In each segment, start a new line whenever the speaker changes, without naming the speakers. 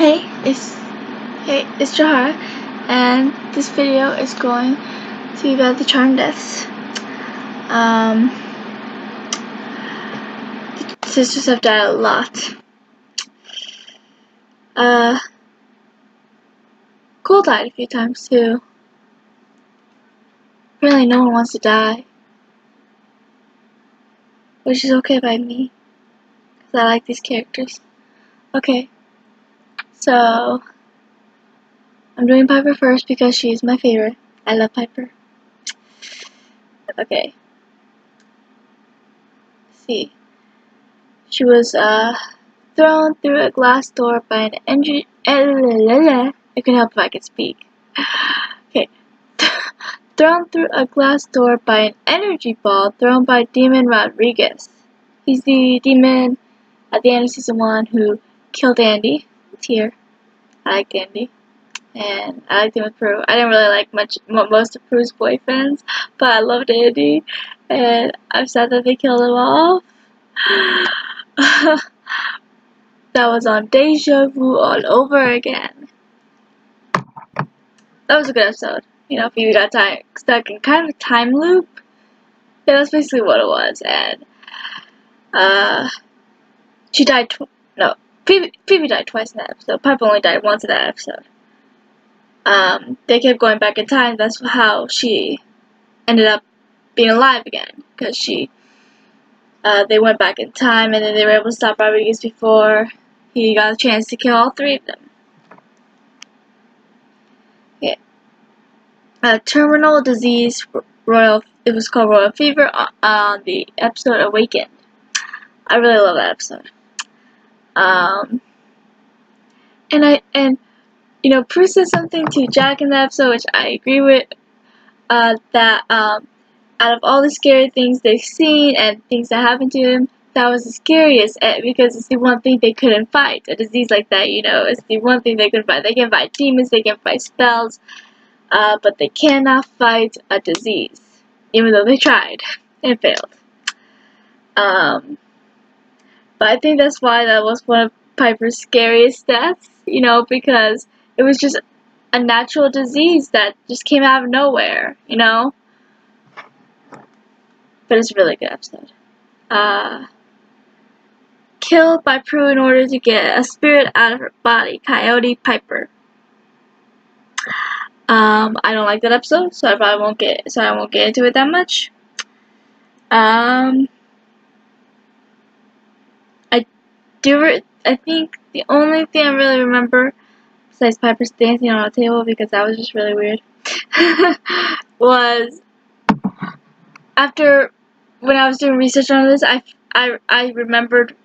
Hey, it's Jahar, and this video is going to be about the charm deaths. The sisters have died a lot. Cole died a few times too. Really, no one wants to die, which is okay by me, because I like these characters. Okay, so I'm doing Piper first because she's my favorite. I love Piper. Okay. Let's see. She was thrown through a glass door by an engine. It could help if I could speak. Okay. Thrown through a glass door by an energy ball thrown by Demon Rodriguez. He's the demon at the end of season 1 who killed Andy. It's here. I liked Andy. And I liked him with Prue. I didn't really like most of Prue's boyfriends, but I loved Andy. And I'm sad that they killed him off. That was on Deja Vu all over again. That was a good episode. You know, Phoebe got stuck in kind of a time loop. Yeah, that's basically what it was. And she died. Phoebe died twice in that episode. Piper only died once in that episode. They kept going back in time. That's how she ended up being alive again, because they went back in time, and then they were able to stop Rodriguez before he got a chance to kill all 3 of them. Yeah. Terminal disease, it was called Royal Fever on the episode Awakened. I really love that episode. And you know, Prue said something to Jack in the episode, which I agree with, that out of all the scary things they've seen and things that happened to him, that was the scariest, because it's the one thing they couldn't fight. A disease like that, you know, it's the one thing they couldn't fight. They can fight demons, they can fight spells, but they cannot fight a disease, even though they tried and failed. But I think that's why that was one of Piper's scariest deaths, you know, because it was just a natural disease that just came out of nowhere, you know. But it's a really good episode. Killed by Prue in order to get a spirit out of her body, Coyote Piper. I don't like that episode, so I won't get into it that much. I think the only thing I really remember, besides Piper's dancing on a table, because that was just really weird, was after, when I was doing research on this, I remembered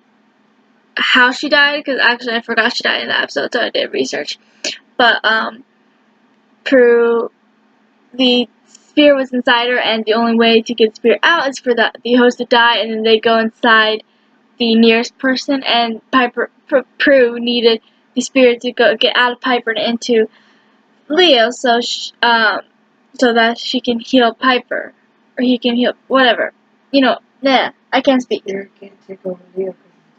how she died, because actually I forgot she died in that episode, so I did research. But Prue, the spirit was inside her, and the only way to get the spirit out is for the host to die, and then they go inside the nearest person, and Prue needed the spirit to get out of Piper and into Leo, so that she can heal Piper, or he can heal whatever. You know, I can't speak.
Spirit can't take over Leo because he's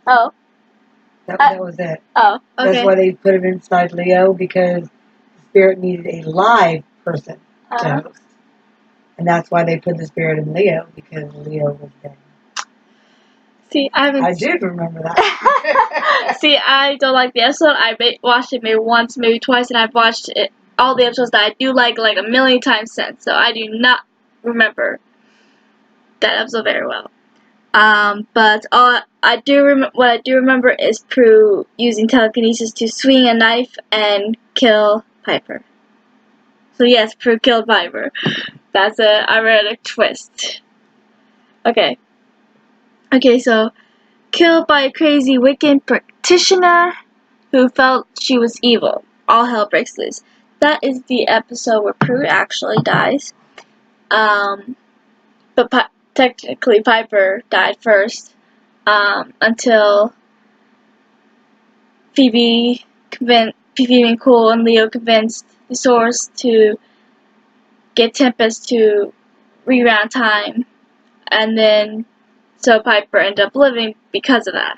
dead.
Oh.
That was it.
Oh, okay.
That's why they put him inside Leo, because the spirit needed a live person to host. And that's why they put the spirit in Leo, because Leo was dead.
See, I
did remember that.
See, I don't like the episode. I watched it maybe once, maybe twice, and I've watched all the episodes that I do like a million times since. So I do not remember that episode very well. But what I do remember is Prue using telekinesis to swing a knife and kill Piper. So yes, Prue killed Piper. That's a ironic twist. Okay, so killed by a crazy Wiccan practitioner who felt she was evil. All hell breaks loose. That is the episode where Prue actually dies. But technically Piper died first, until Phoebe and Cole and Leo convinced the Source to get Tempest to reround time, and then so Piper ended up living because of that.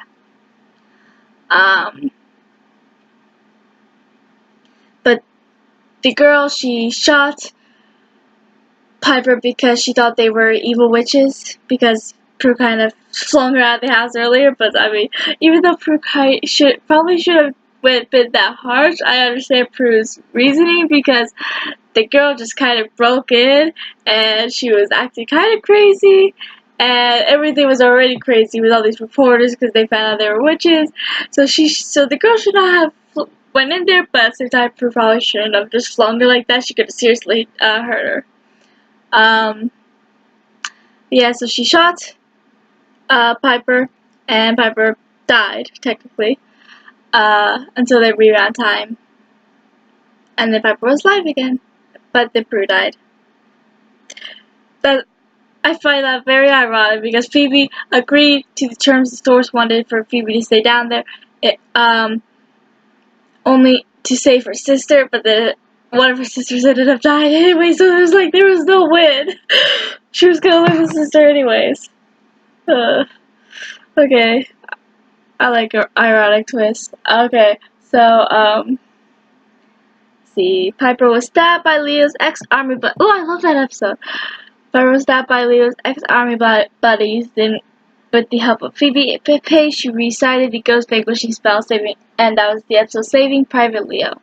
but the girl, she shot Piper because she thought they were evil witches, because Prue kind of flung her out of the house earlier. But I mean, even though Prue probably should have been that harsh, I understand Prue's reasoning, because the girl just kind of broke in and she was acting kind of crazy, and everything was already crazy with all these reporters because they found out they were witches. So the girl should not have went in there, but at the same time, Prue probably shouldn't have just flung her like that. She could have seriously hurt her. Yeah, so she shot Piper, and Piper died, technically, until they rewound time. And then Piper was alive again, but then Prue died. But I find that very ironic, because Phoebe agreed to the terms the Stores wanted for Phoebe to stay down there, only to save her sister, but then one of her sisters ended up dying anyway, so there was no win. She was gonna lose her sister anyways. Okay. I like an ironic twist. Okay, so, see. Piper was stabbed by Leo's ex-army buddies. Oh, I love that episode. Piper was stabbed by Leo's ex-army buddies. Then, with the help of Phoebe Page, she recited the ghost vanquishing spell, and that was the episode Saving Private Leo.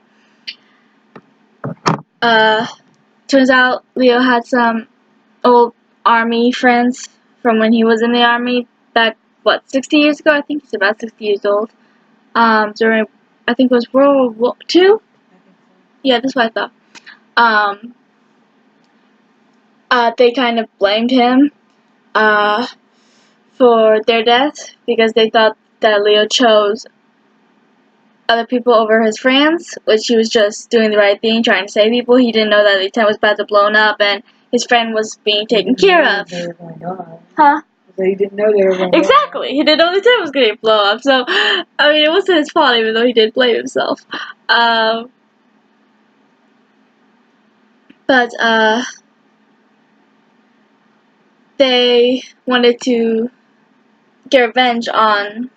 Turns out Leo had some old army friends from when he was in the army back, 60 years ago? I think he's about 60 years old. During, I think it was World War II? Yeah, that's what I thought. They kind of blamed him, for their death, because they thought that Leo chose other people over his friends, which he was just doing the right thing, trying to save people. He didn't know that the tent was about to blow up, and his friend was being taken care of. Huh?
So he didn't know they were going to
Exactly. He didn't know the tent was going to blow up. So, I mean, it wasn't his fault, even though he did blame himself. But they wanted to get revenge on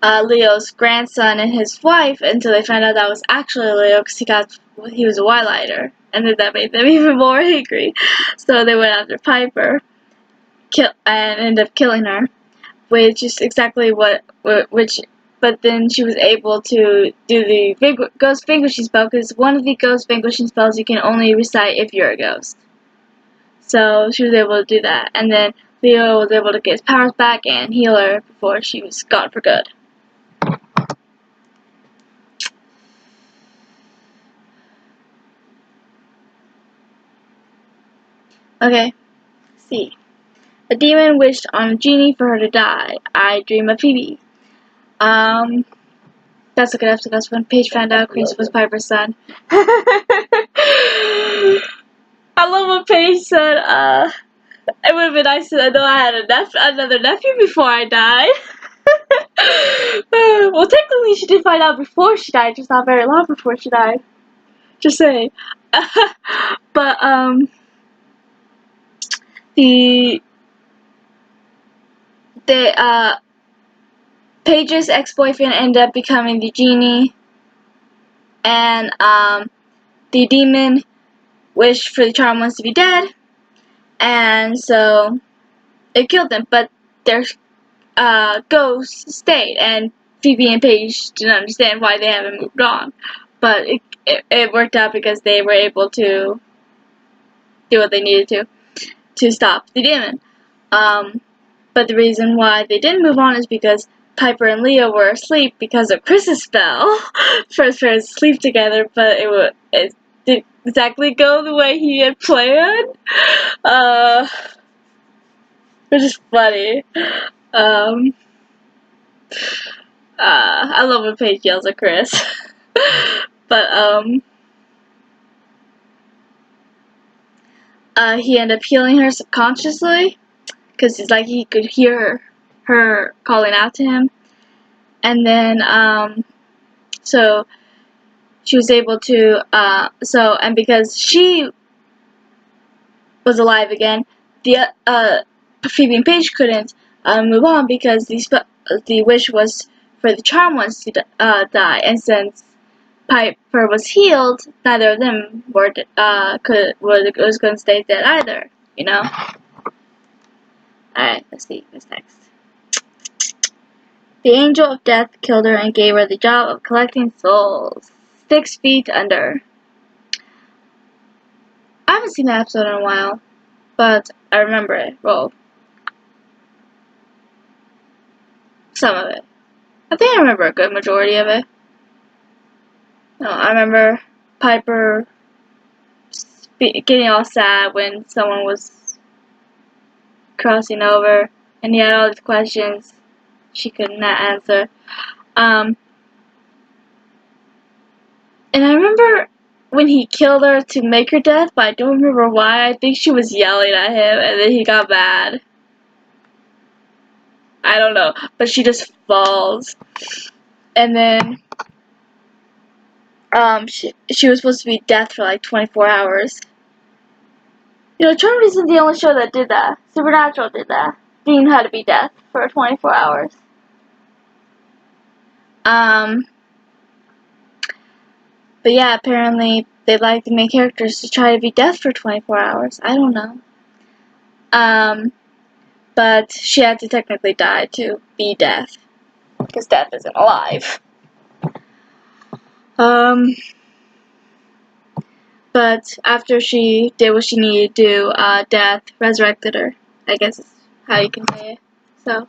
Leo's grandson and his wife, until they found out that was actually Leo, because he was a Wildlighter, and then that made them even more angry. So they went after Piper, and ended up killing her, which is exactly but then she was able to do the ghost vanquishing spell, because one of the ghost vanquishing spells you can only recite if you're a ghost. So she was able to do that, and then Leo was able to get his powers back and heal her before she was gone for good. Okay, see. A demon wished on a genie for her to die. I dream of Phoebe. That's a good episode. That's when Paige found out Chris was Piper's son. I love what Paige said, it would have been nice to know I had another nephew before I died. Well, technically she did find out before she died, just not very long before she died. Just saying. But, Paige's ex-boyfriend ended up becoming the genie, and, the demon wished for the charmed ones to be dead, and so it killed them, but their ghosts stayed, and Phoebe and Paige didn't understand why they haven't moved on, but it worked out, because they were able to do what they needed to stop the demon. But the reason why they didn't move on is because Piper and Leo were asleep because of Chris's spell. First parents sleep together, but it didn't exactly go the way he had planned. Which is funny. I love when Paige yells at Chris. But, he ended up healing her subconsciously, because it's like he could hear her calling out to him. And then, so she was able to, and because she was alive again, Phoebe and Paige couldn't move on, because the wish was for the charmed ones to die, and since Piper was healed, neither of them was going to stay dead either. You know. All right. Let's see what's next. The angel of death killed her and gave her the job of collecting souls. 6 feet under. I haven't seen that episode in a while, but I remember it. Well, some of it. I think I remember a good majority of it. No, I remember Piper getting all sad when someone was crossing over, and he had all these questions she could not answer. And I remember when he killed her to make her death, but I don't remember why. I think she was yelling at him, and then he got mad. I don't know, but she just falls. And then, she was supposed to be death for like 24 hours. You know, Charmed isn't the only show that did that. Supernatural did that. Dean had to be death for 24 hours. But yeah, apparently they like the main characters to try to be death for 24 hours. I don't know. But she had to technically die to be death. Because death isn't alive. But after she did what she needed to do, death resurrected her. I guess is how you can say it. So,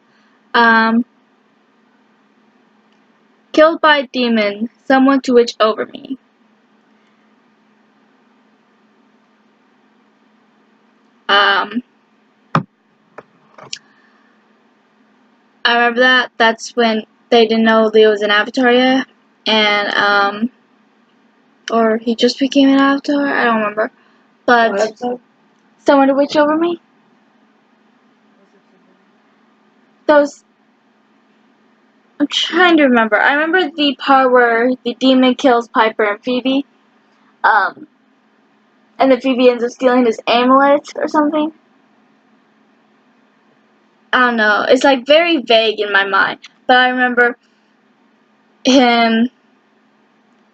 killed by a demon, someone to witch over me. I remember that. That's when they didn't know Leo was an avatar yet. And, or he just became an avatar? I don't remember. But, someone to witch over me? Those, I'm trying to remember. I remember the part where the demon kills Piper and Phoebe. And then Phoebe ends up stealing his amulet or something. I don't know. It's like very vague in my mind. But I remember him.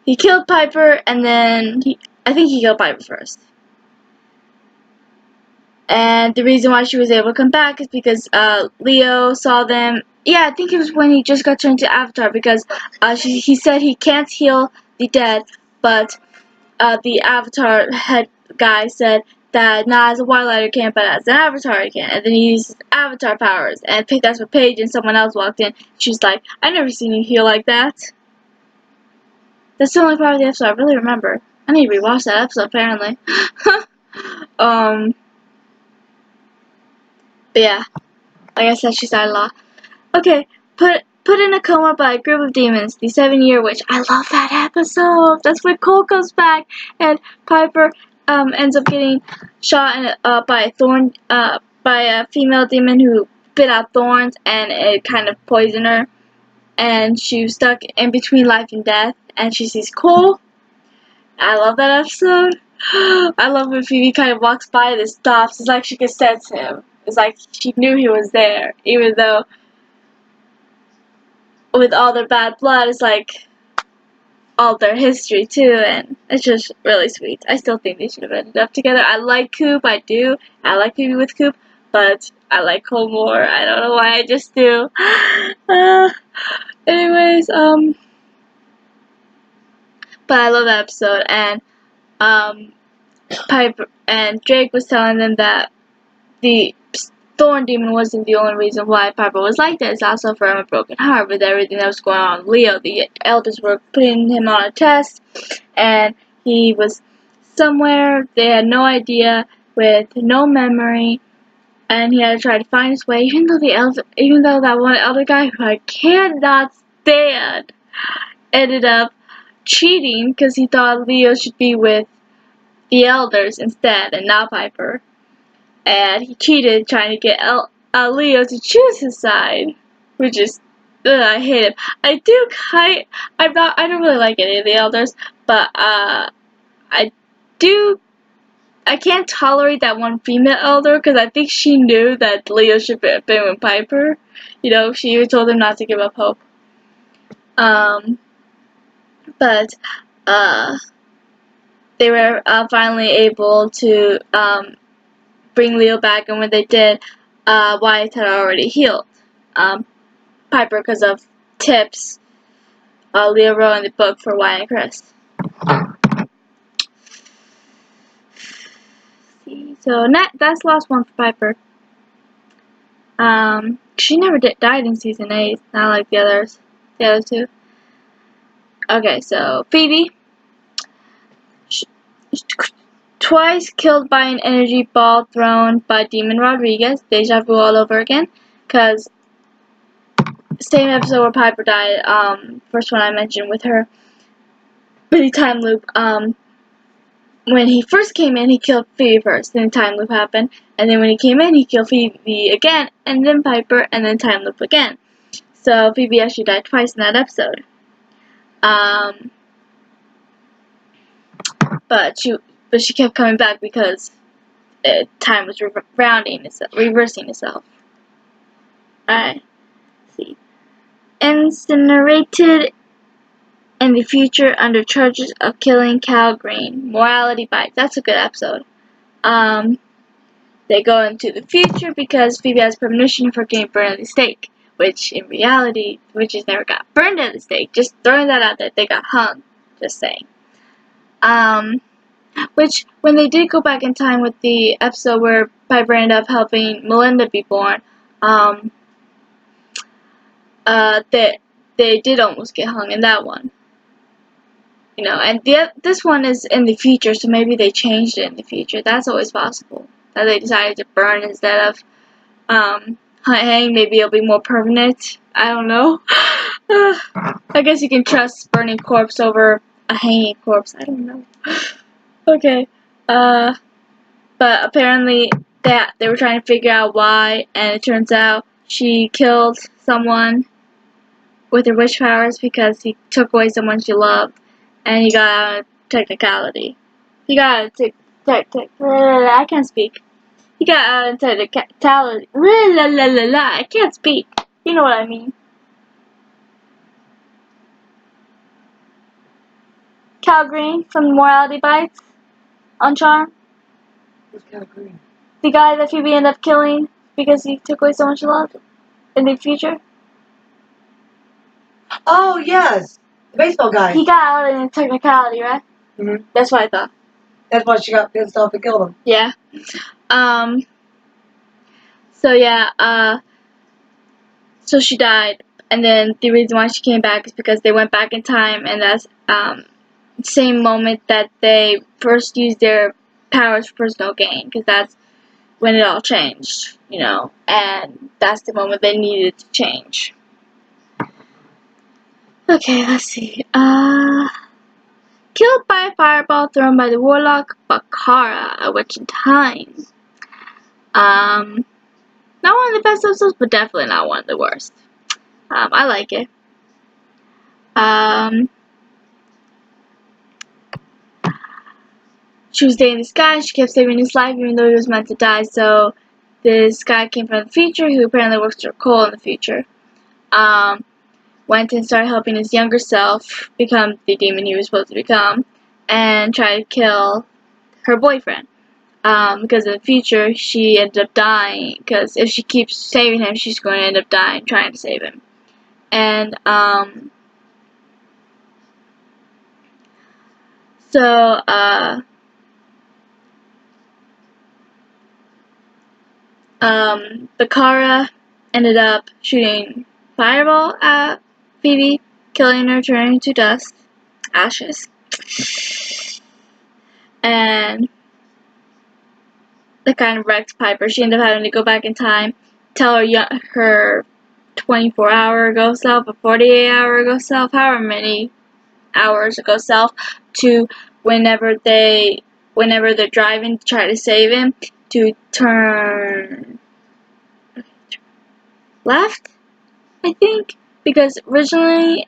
He killed Piper, and then I think he killed Piper first. And the reason why she was able to come back is because Leo saw them. Yeah, I think it was when he just got turned to Avatar, because he said he can't heal the dead, but the Avatar head guy said that not as a Wildlighter can, but as an Avatar he can. And then he used Avatar powers. And that's when Paige and someone else walked in. She's like, I've never seen you heal like that. That's the only part of the episode I really remember. I need to rewatch that episode, apparently. But yeah, like I said, she died a lot. Okay, put in a coma by a group of demons. The 7-year witch. I love that episode. That's when Cole comes back and Piper ends up getting shot by a thorn by a female demon who bit out thorns, and it kind of poisoned her. And she was stuck in between life and death. And she sees Cole. I love that episode. I love when Phoebe kind of walks by and stops. It's like she could sense him. It's like she knew he was there, even though with all their bad blood, it's like all their history too, and it's just really sweet. I still think they should have ended up together. I like Coop, I do. I like Phoebe with Coop, but I like Cole more. I don't know why, I just do. Anyways, but I love that episode, and Piper and Drake was telling them that the Thorn Demon wasn't the only reason why Piper was like this. Also from a broken heart with everything that was going on with Leo. The elders were putting him on a test, and he was somewhere they had no idea, with no memory, and he had to try to find his way. Even though that one elder guy who I cannot stand ended up cheating because he thought Leo should be with the elders instead and not Piper. And he cheated trying to get Leo to choose his side, which is, I hate him. I don't really like any of the elders, but I can't tolerate that one female elder, because I think she knew that Leo should have been with Piper. You know, she even told him not to give up hope. But they were finally able to bring Leo back, and when they did, Wyatt had already healed Piper because of tips Leo wrote in the book for Wyatt and Chris. So that's the last one for Piper. She never died in season 8, not like the other two. Okay, so Phoebe, twice killed by an energy ball thrown by Demon Rodriguez. Deja vu all over again, because same episode where Piper died. First one I mentioned with her mini time loop. When he first came in, he killed Phoebe first, then time loop happened, and then when he came in, he killed Phoebe again, and then Piper, and then time loop again. So Phoebe actually died twice in that episode. But she kept coming back because time was reversing itself. Alright, see. Incinerated in the future under charges of killing Cal Green. Morality bites. That's a good episode. They go into the future because Phoebe has premonition for getting burned at the stake, which in reality, witches never got burned at the stake. Just throwing that out there, they got hung. Just saying. Which, when they did go back in time with the episode where Piper ended up helping Melinda be born, they did almost get hung in that one. You know, and this one is in the future, so maybe they changed it in the future. That's always possible. That they decided to burn instead of hang. Maybe it'll be more permanent. I don't know. I guess you can trust burning corpse over a hanging corpse. I don't know. Okay. But apparently they were trying to figure out why, and it turns out she killed someone with her witch powers because he took away someone she loved, and he got out of technicality. He got out of I can't speak. He got out of technicality. I can't speak. You know what I mean. Cal Green from Morality Bites on Charm.
Who's Cal Green?
The guy that Phoebe ended up killing because he took away someone she loved in the future.
Oh, yes. The baseball guy.
He got out in technicality, right?
Mm-hmm.
That's what I thought.
That's why she got pissed off and killed him.
Yeah. So she died, and then the reason why she came back is because they went back in time, and that's the same moment that they first used their powers for personal gain, because that's when it all changed, you know, and that's the moment they needed to change. Okay, let's see. Killed by a fireball thrown by the warlock Bakara, a witch in time. Not one of the best episodes, but definitely not one of the worst. I like it. She was dating this guy. She kept saving his life even though he was meant to die. So this guy came from the future, who apparently works for Cole in the future. Went and started helping his younger self become the demon he was supposed to become, and tried to kill her boyfriend. Because in the future, she ended up dying, because if she keeps saving him, she's going to end up dying trying to save him. And, Bakara ended up shooting fireball at Phoebe, killing her, turning to dust, ashes. And that kind of wrecked Piper. She ended up having to go back in time, tell her 24-hour ago self, a 48-hour ago self, however many hours ago self, to whenever they're driving to try to save him, to turn left, I think, because originally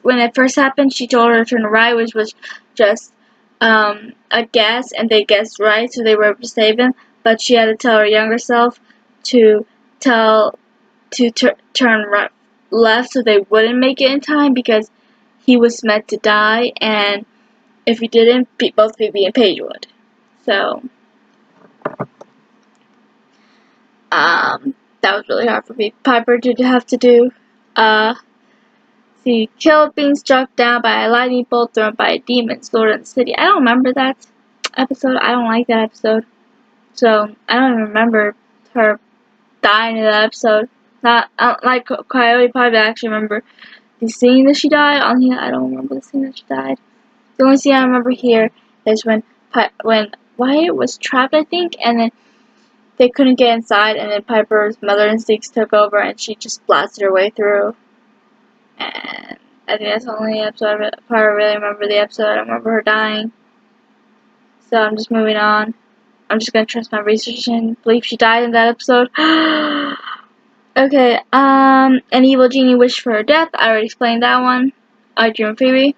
when it first happened, she told her to turn right, which was just a guess, and they guessed right, so they were able to save him. But she had to tell her younger self to turn left, so they wouldn't make it in time, because he was meant to die, and if he didn't, both Phoebe and Paige would. So, that was really hard for me. Piper did have to do. She killed being struck down by a lightning bolt thrown by a demon stored in the city. I don't remember that episode. I don't like that episode. So, I don't even remember her dying in that episode. Not like Coyote Pie, but I actually remember the scene that she died. On here, I don't remember the scene that she died. The only scene I remember here is when Wyatt was trapped, I think, and then they couldn't get inside, and then Piper's mother instincts took over, and she just blasted her way through. And I think that's the only episode I really remember the episode. I don't remember her dying. So I'm just moving on. I'm just gonna trust my research and believe she died in that episode. Okay, an evil genie wished for her death. I already explained that one. Dream Phoebe.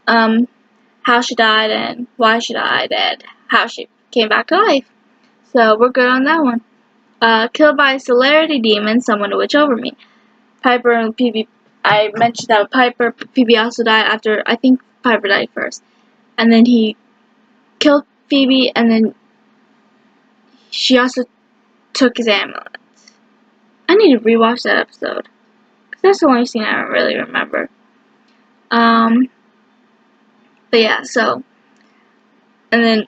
How she died and why she died and how she came back to life. So we're good on that one. Killed by a celerity demon, someone to witch over me. Piper and Phoebe. I mentioned that with Piper. Phoebe also died after. I think Piper died first, and then he killed Phoebe, and then she also took his amulet. I need to rewatch that episode because that's the only scene I don't really remember. But yeah, so and then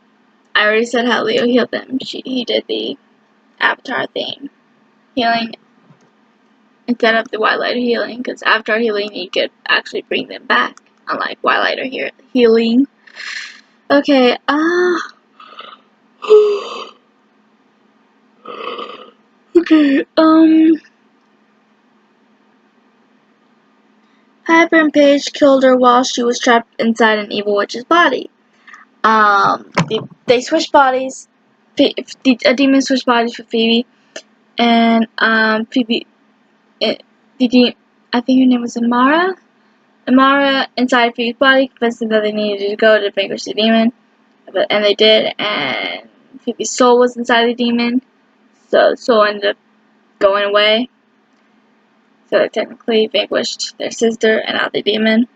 I already said how Leo healed them. He did the Avatar thing, healing instead of the White Lighter healing, because Avatar healing you could actually bring them back, unlike White Lighter healing. Okay, okay, Piper and Paige killed her while she was trapped inside an evil witch's body. They switched bodies. A demon switched bodies for Phoebe, and Phoebe, I think her name was Amara. Amara inside Phoebe's body convinced them that they needed to go to vanquish the demon, and they did. And Phoebe's soul was inside the demon, so the soul ended up going away. So they technically vanquished their sister and not the demon.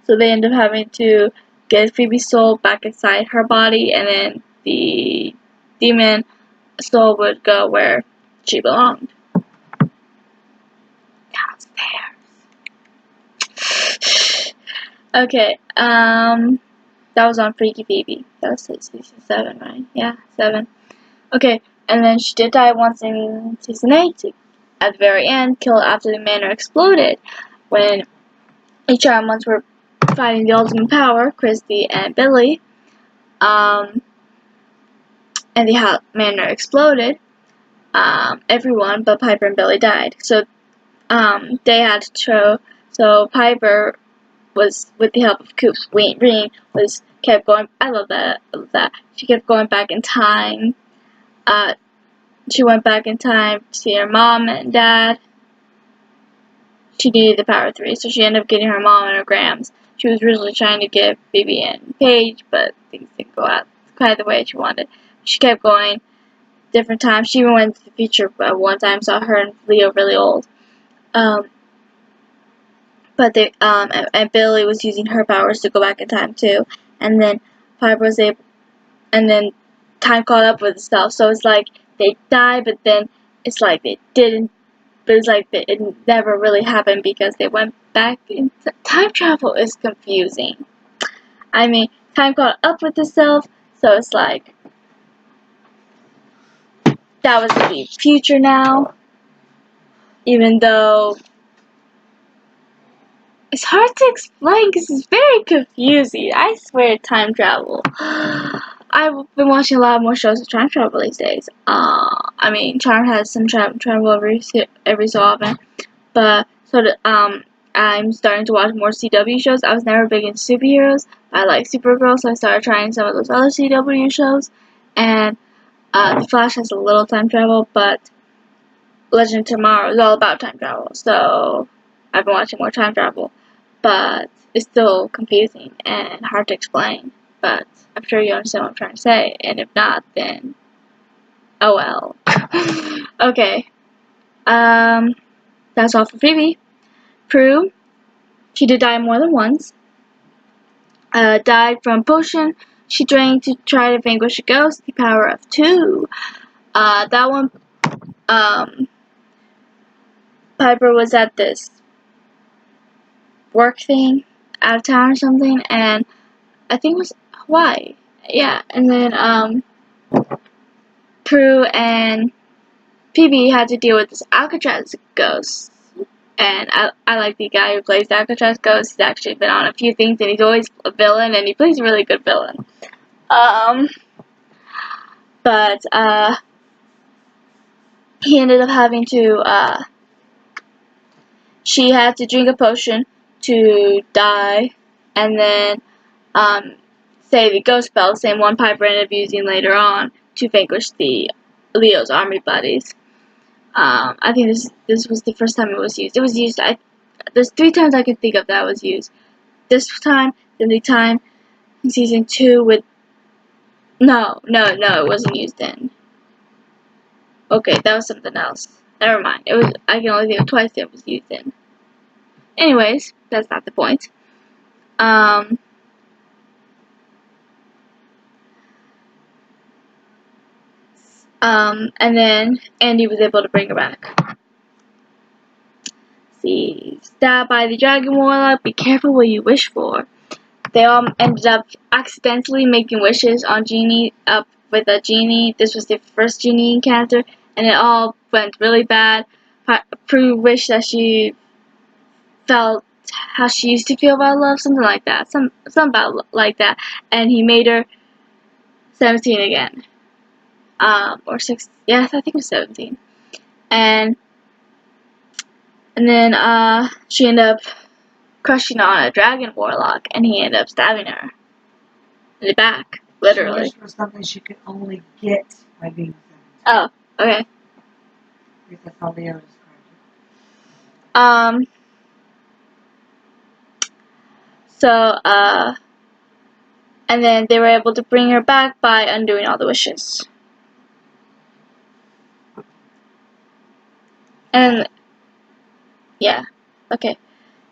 So they end up having to get Phoebe's soul back inside her body, and then the demon soul would go where she belonged. Downstairs. Okay, that was on Freaky Phoebe. That was season 7, right? Yeah, 7. Okay, and then she did die once in season 8. At the very end, killed after the manor exploded. When HR and once were fighting the ultimate power, Christy and Billy, and the manor exploded, everyone but Piper and Billy died. So, they had to show, so Piper was, with the help of Coop's ring, kept going, I love that, she kept going back in time. She went back in time to see her mom and dad. She needed the power of 3, so she ended up getting her mom and her grams. She was originally trying to get Phoebe and Paige, but things didn't go out quite the way she wanted. She kept going different times. She even went to the future one time, saw her and Leo really old. But they and Billy was using her powers to go back in time too. And then Piper was able, and then time caught up with itself. So it's like they died, but then it's like they didn't. But it's like it never really happened because they went back in time. Travel is confusing. I mean, time caught up with itself, so it's like that was the future now. Even though it's hard to explain because it's very confusing. I swear, time travel. I've been watching a lot more shows with time travel these days. I mean, Charmed has some travel every so often, but I'm starting to watch more CW shows. I was never big into superheroes. I like Supergirl, so I started trying some of those other CW shows. And The Flash has a little time travel, but Legend of Tomorrow is all about time travel. So I've been watching more time travel, but it's still confusing and hard to explain. But I'm sure you understand what I'm trying to say, and if not, then oh well. Okay, that's all for Phoebe. Prue, She did die more than once. Died from potion she drank to try to vanquish a ghost. The power of 2. That one, Piper was at this work thing out of town or something, and I think it was Hawaii. Yeah, and then Prue and PB had to deal with this Alcatraz ghost. And I like the guy who plays Alcatraz ghost. He's actually been on a few things, and he's always a villain, and he plays a really good villain. But he ended up having to, she had to drink a potion to die, and then, say the ghost spell, the same one Piper ended up using later on to vanquish the Leo's army buddies. I think this was the first time it was used. It was used, there's 3 times I can think of that was used. This time, then the time in season 2 with, no, it wasn't used then. Okay, that was something else. Never mind. I can only think of twice it was used in. Anyways, that's not the point. And then Andy was able to bring her back. See, stabbed by the dragon warlock. Be careful what you wish for. They all ended up accidentally making wishes on Genie, up with a genie. This was their first genie encounter, and it all went really bad. Prue wished that she felt how she used to feel about love, something like that, something about like that, and he made her 17 again, or 6. Yeah, I think it was 17, and then she ended up crushing on a dragon warlock, and he ended up stabbing her in the back, literally.
She wished for something she could only get by being 17.
Oh, okay.
Because that's how Leo described
So, and then they were able to bring her back by undoing all the wishes. And, yeah, okay.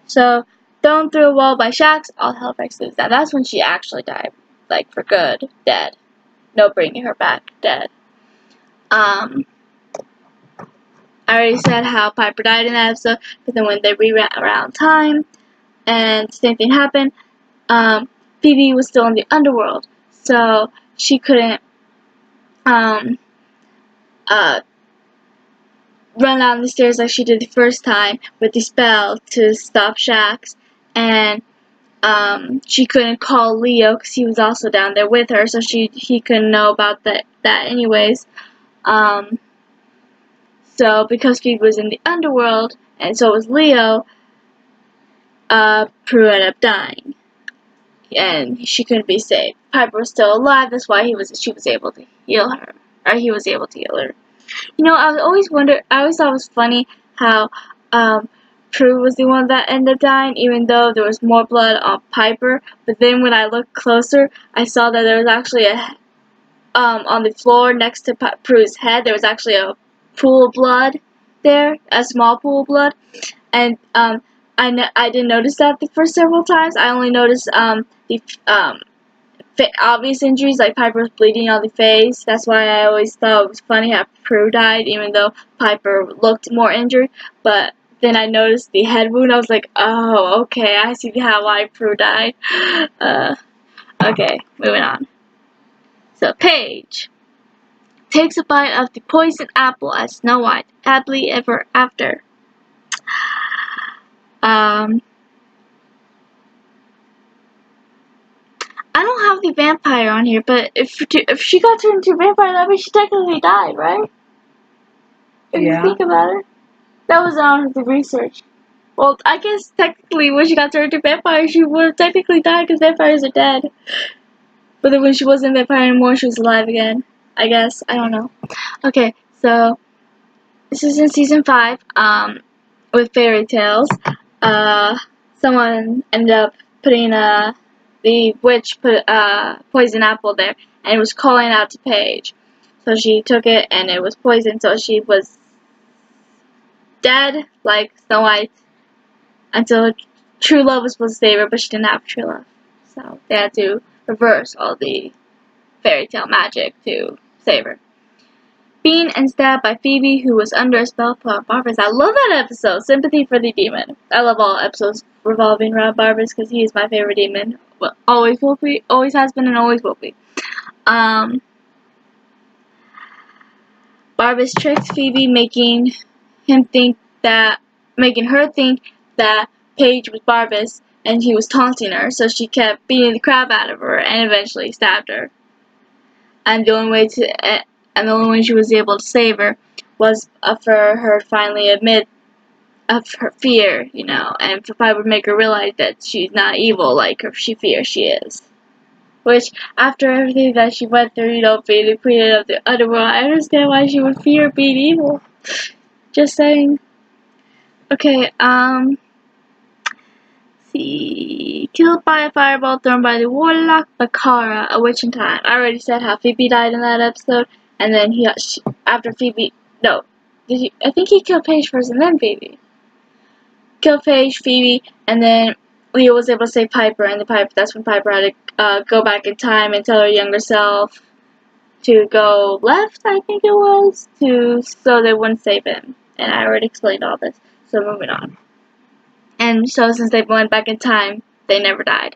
So, thrown through a wall by Shax, all hell breaks loose. Now, that's when she actually died. Like, for good. Dead. No bringing her back. Dead. I already said how Piper died in that episode, but then when they reran around time, and the same thing happened, Phoebe was still in the underworld, so she couldn't, run down the stairs like she did the first time with the spell to stop Shax, and she couldn't call Leo because he was also down there with her, so he couldn't know about that anyways. So because Phoebe was in the underworld, and so was Leo, Prue ended up dying, and she couldn't be saved. Piper was still alive, that's why she was able to heal her, or he was able to heal her. You know, I always thought it was funny how, Prue was the one that ended up dying, even though there was more blood on Piper, but then when I looked closer, I saw that there was actually on the floor next to Prue's head, there was actually a pool of blood there, a small pool of blood, and, I didn't notice that the first several times. I only noticed, the, obvious injuries, like Piper was bleeding on the face. That's why I always thought it was funny how Prue died, even though Piper looked more injured. But then I noticed the head wound. I was like, oh, okay, I see why Prue died. Okay, moving on. So, Paige takes a bite of the poison apple as Snow White, happily ever after. I don't have the vampire on here, but if she got turned into a vampire, that means she technically died, right? If you think about it. That was on the research. Well, I guess technically when she got turned into a vampire, she would have technically died because vampires are dead. But then when she wasn't a vampire anymore, she was alive again. I guess. I don't know. Okay, so this is in season 5, with fairy tales. Someone ended up putting the witch put poison apple there, and it was calling out to Paige. So she took it, and it was poison, so she was dead, like Snow White, until true love was supposed to save her, but she didn't have true love. So they had to reverse all the fairy tale magic to save her. Being and stabbed by Phoebe, who was under a spell from Barbas. I love that episode. Sympathy for the demon. I love all episodes revolving around Barbas because he is my favorite demon. Well, always will be, always has been, and always will be. Barbas tricked Phoebe, making her think that Paige was Barbas, and he was taunting her. So she kept beating the crap out of her, and eventually stabbed her. And the only way she was able to save her was for her to finally admit of her fear, and for Piper would make her realize that she's not evil like she fears she is. Which, after everything that she went through, being the queen of the underworld, I understand why she would fear being evil. Just saying. Okay, see. Killed by a fireball thrown by the warlock Bakara, a witch in time. I already said how Phoebe died in that episode, and then after Phoebe, no. I think he killed Paige first and then Phoebe. Killed Paige, Phoebe, and then Leo was able to save Piper, and that's when Piper had to go back in time and tell her younger self to go left, I think it was, so they wouldn't save him. And I already explained all this, so moving on. And so since they went back in time, they never died.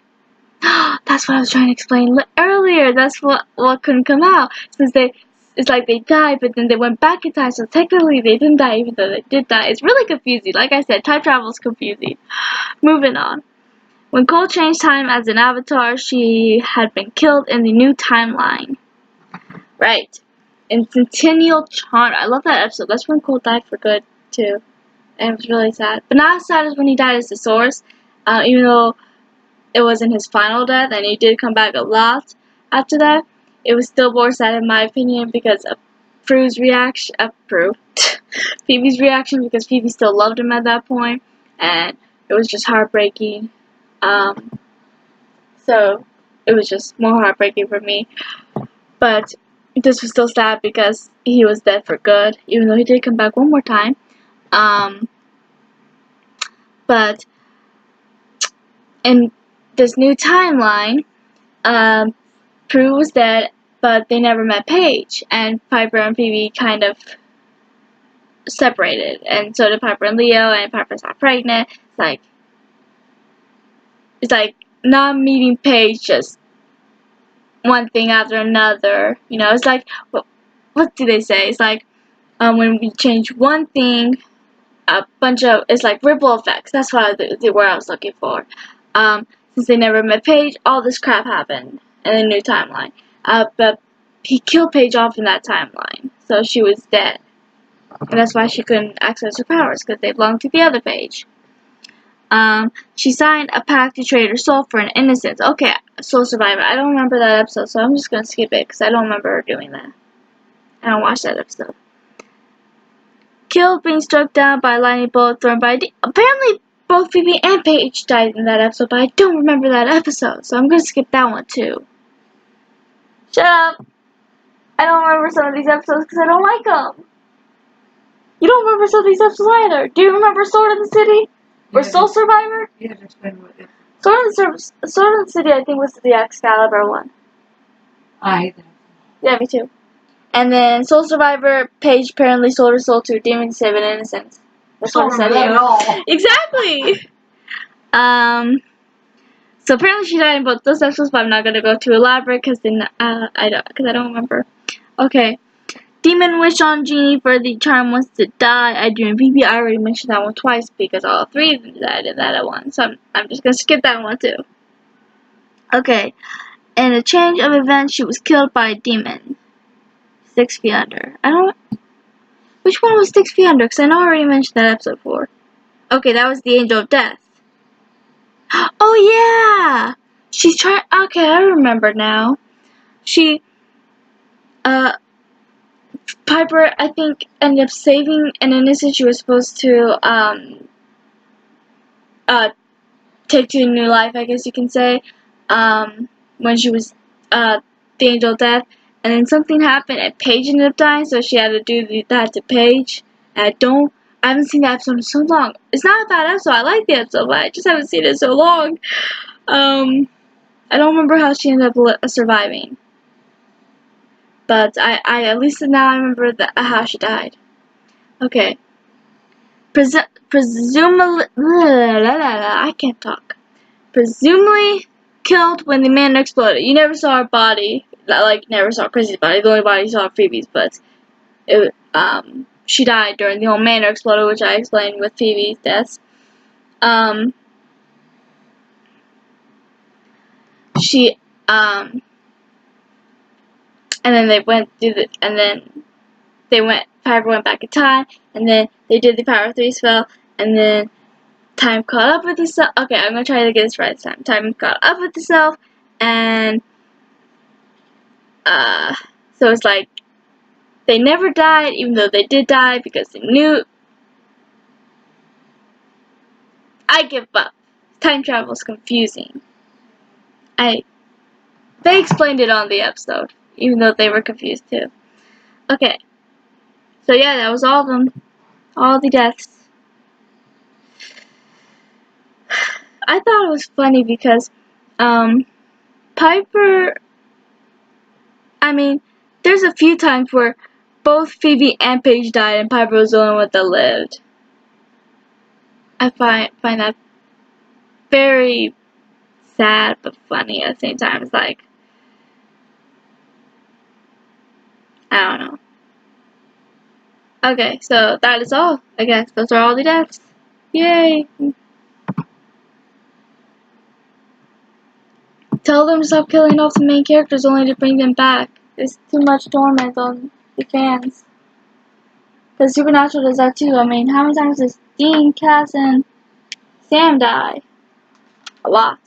That's what I was trying to explain earlier. That's what couldn't come out. It's like they died, but then they went back in time, so technically they didn't die, even though they did die. It's really confusing. Like I said, time travel is confusing. Moving on. When Cole changed time as an avatar, she had been killed in the new timeline. Right. In Centennial Charm. I love that episode. That's when Cole died for good, too. And it was really sad. But not as sad as when he died as the Source, even though it wasn't his final death, and he did come back a lot after that. It was still more sad in my opinion because of Prue's reaction. Phoebe's reaction, because Phoebe still loved him at that point, and it was just heartbreaking. So it was just more heartbreaking for me. But this was still sad because he was dead for good, even though he did come back one more time. But in this new timeline, Prue was dead, but they never met Paige, and Piper and Phoebe kind of separated, and so did Piper and Leo, and Piper's not pregnant. It's like not meeting Paige, just one thing after another. It's like, what do they say? It's like when we change one thing, it's like ripple effects. That's what the word I was looking for. Since they never met Paige, all this crap happened in the new timeline. But he killed Paige off in that timeline, so she was dead. And that's why she couldn't access her powers, because they belonged to the other Paige. She signed a pact to trade her soul for an innocence. Okay, Soul Survivor. I don't remember that episode, so I'm just going to skip it, because I don't remember her doing that. I don't watch that episode. Killed being struck down by a lightning bolt thrown by apparently both Phoebe and Paige died in that episode, but I don't remember that episode, so I'm going to skip that one too. Shut up! I don't remember some of these episodes because I don't like them. You don't remember some of these episodes either. Do you remember Sword in the City? Or Soul Survivor?
You understand what it is.
Sword in the City, I think, was the Excalibur one.
I hate that.
Yeah, me too. And then Soul Survivor, Paige apparently sold her soul to a demon to save an innocence. That's what it said here.
At all.
Exactly! So apparently she died in both those episodes, but I'm not gonna go too elaborate because then I don't remember. Okay. Demon wish on Genie for the charm wants to die. I do in Phoebe. I already mentioned that one twice because all three of them died in that one. So I'm just gonna skip that one too. Okay. In a change of events, she was killed by a demon. 6 feet under. Which one was 6 feet under? Because I know I already mentioned that episode before. Okay, that was the Angel of Death. Oh yeah! She's trying. Okay, I remember now. Piper, I think, ended up saving an innocent she was supposed to take to a new life, I guess you can say, when she was the Angel of Death, and then something happened and Paige ended up dying, so she had to do that to Paige. And I don't I haven't seen that episode in so long. It's not a bad episode. I like the episode, but I just haven't seen it in so long. I don't remember how she ended up surviving. But I at least now I remember how she died. Okay. Presumably, I can't talk. Presumably killed when the man exploded. You never saw her body. Like, never saw Chrissy's body. The only body you saw Phoebe's, but she died during the whole manor exploded, which I explained with Phoebe's death. She, and then they went through and then Piper went back in time, and then they did the Power 3 spell, and then time caught up with itself. Okay, I'm gonna try to get this right this time. Time caught up with itself, and, so it's like, they never died, even though they did die, because they knew. I give up. Time travel is confusing. They explained it on the episode, even though they were confused too. Okay. So yeah, that was all of them. All the deaths. I thought it was funny because, Piper, I mean, there's a few times where both Phoebe and Paige died and Piper was the only one that lived. I find that very sad but funny at the same time. It's like, I don't know. Okay, so that is all, I guess. Those are all the deaths. Yay! Tell them to stop killing off the main characters only to bring them back. There's too much torment on the fans. Because Supernatural does that too. I mean, how many times does Dean, Cass, and Sam die? A lot.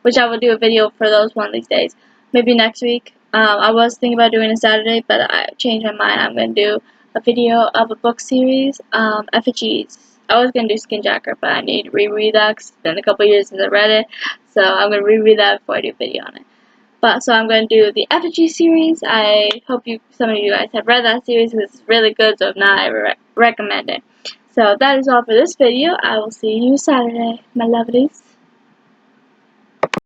Which I will do a video for those one of these days. Maybe next week. I was thinking about doing a Saturday, but I changed my mind. I'm going to do a video of a book series, effigies. I was going to do Skinjacker, but I need to reread that because it's been a couple years since I read it. So I'm going to reread that before I do a video on it. But so I'm going to do the effigy series. I hope some of you guys have read that series because it's really good. So if not, I recommend it. So that is all for this video. I will see you Saturday, my lovelies.